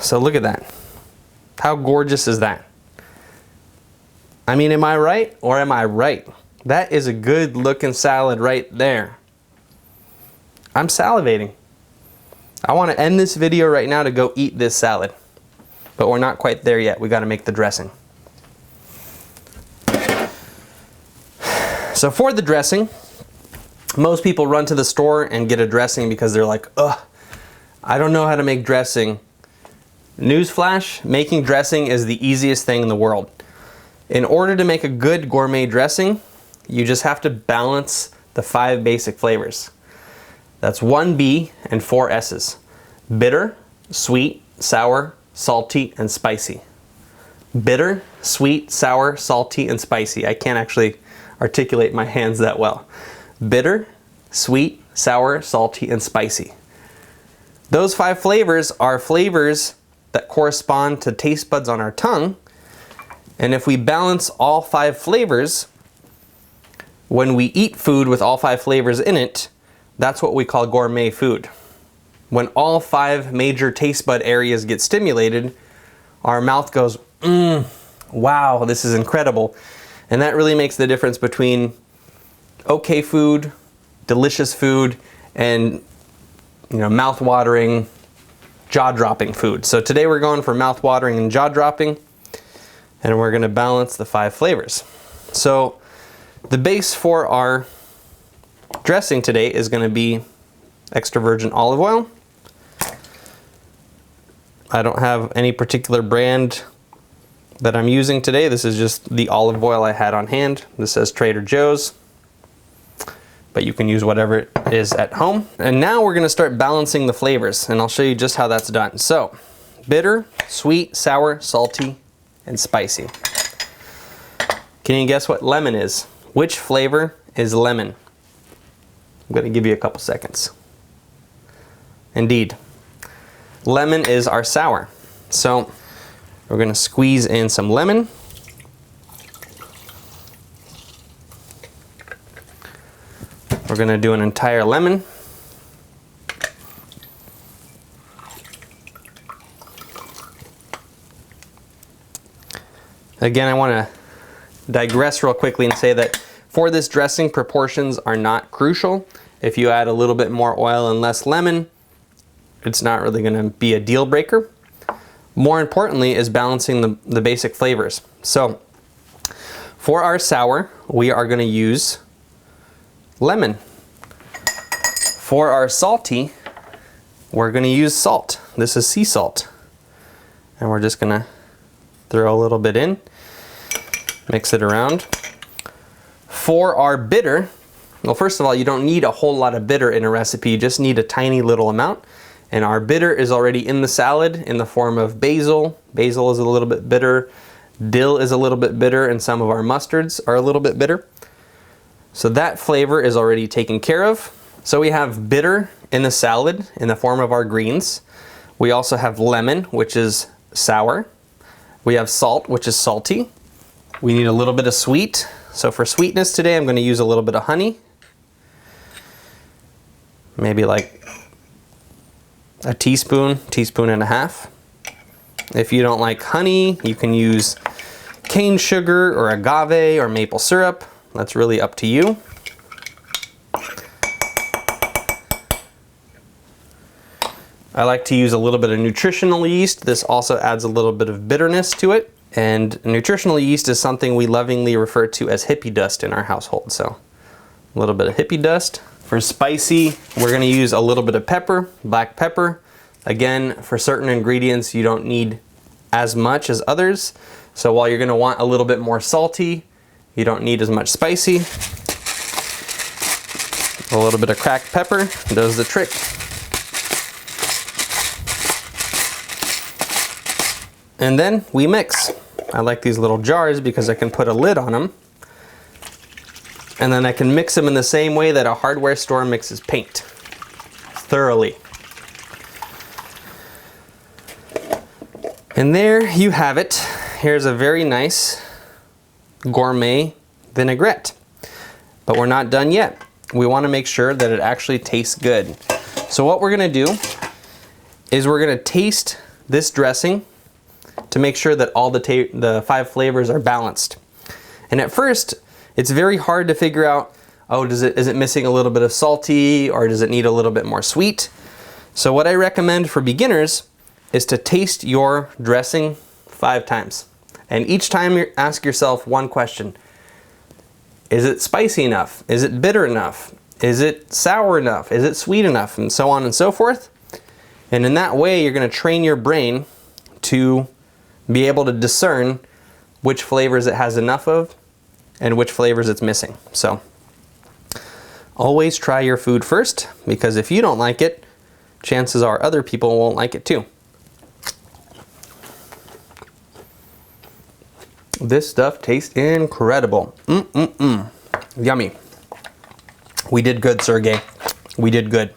So look at that. How gorgeous is that? I mean, am I right or am I right? That is a good looking salad right there. I'm salivating. I want to end this video right now to go eat this salad. But we're not quite there yet. We got to make the dressing. So for the dressing, most people run to the store and get a dressing because they're like, ugh, I don't know how to make dressing. Newsflash, making dressing is the easiest thing in the world. In order to make a good gourmet dressing, you just have to balance the 5 basic flavors. That's 1 B and 4 S's. Bitter, sweet, sour, salty, and spicy. Bitter, sweet, sour, salty, and spicy. I can't actually articulate my hands that well. Bitter, sweet, sour, salty, and spicy. Those 5 flavors are flavors that correspond to taste buds on our tongue. And if we balance all 5 flavors, when we eat food with all 5 flavors in it, that's what we call gourmet food. When all 5 major taste bud areas get stimulated, our mouth goes, wow, this is incredible. And that really makes the difference between okay food, delicious food, and mouth-watering, jaw-dropping food. So today we're going for mouth-watering and jaw-dropping, and we're going to balance the 5 flavors. So the base for our dressing today is going to be extra virgin olive oil. I don't have any particular brand that I'm using today. This is just the olive oil I had on hand. This says Trader Joe's, but you can use whatever it is at home. And now we're going to start balancing the flavors, and I'll show you just how that's done. So, bitter, sweet, sour, salty, and spicy. Can you guess what lemon is? Which flavor is lemon? I'm going to give you a couple seconds. Indeed, lemon is our sour. So we're going to squeeze in some lemon. We're going to do an entire lemon. Again, I want to digress real quickly and say that for this dressing, proportions are not crucial. If you add a little bit more oil and less lemon, it's not really going to be a deal breaker. More importantly is balancing the basic flavors. So for our sour, we are going to use lemon. For our salty, we're going to use salt. This is sea salt. And we're just going to throw a little bit in, mix it around. For our bitter, well, first of all, you don't need a whole lot of bitter in a recipe, you just need a tiny little amount. And our bitter is already in the salad in the form of basil. Basil is a little bit bitter. Dill is a little bit bitter, and some of our mustards are a little bit bitter. So that flavor is already taken care of. So we have bitter in the salad in the form of our greens. We also have lemon, which is sour. We have salt, which is salty. We need a little bit of sweet. So for sweetness today, I'm going to use a little bit of honey. Maybe like a teaspoon and a half. If you don't like honey, you can use cane sugar or agave or maple syrup. That's really up to you. I like to use a little bit of nutritional yeast. This also adds a little bit of bitterness to it. And nutritional yeast is something we lovingly refer to as hippie dust in our household. So a little bit of hippie dust. For spicy, we're going to use a little bit of pepper, black pepper. Again, for certain ingredients, you don't need as much as others. So while you're going to want a little bit more salty, you don't need as much spicy. A little bit of cracked pepper does the trick. And then we mix. I like these little jars because I can put a lid on them. And then I can mix them in the same way that a hardware store mixes paint. Thoroughly. And there you have it. Here's a very nice gourmet vinaigrette. But we're not done yet. We want to make sure that it actually tastes good. So what we're going to do is we're going to taste this dressing to make sure that all the 5 flavors are balanced. And at first, it's very hard to figure out, oh, is it missing a little bit of salty, or does it need a little bit more sweet? So what I recommend for beginners is to taste your dressing 5 times. And each time you ask yourself one question. Is it spicy enough? Is it bitter enough? Is it sour enough? Is it sweet enough? And so on and so forth. And in that way, you're going to train your brain to be able to discern which flavors it has enough of and which flavors it's missing. So always try your food first, because if you don't like it, chances are other people won't like it too. This stuff tastes incredible. Yummy. We did good, Sergei. We did good.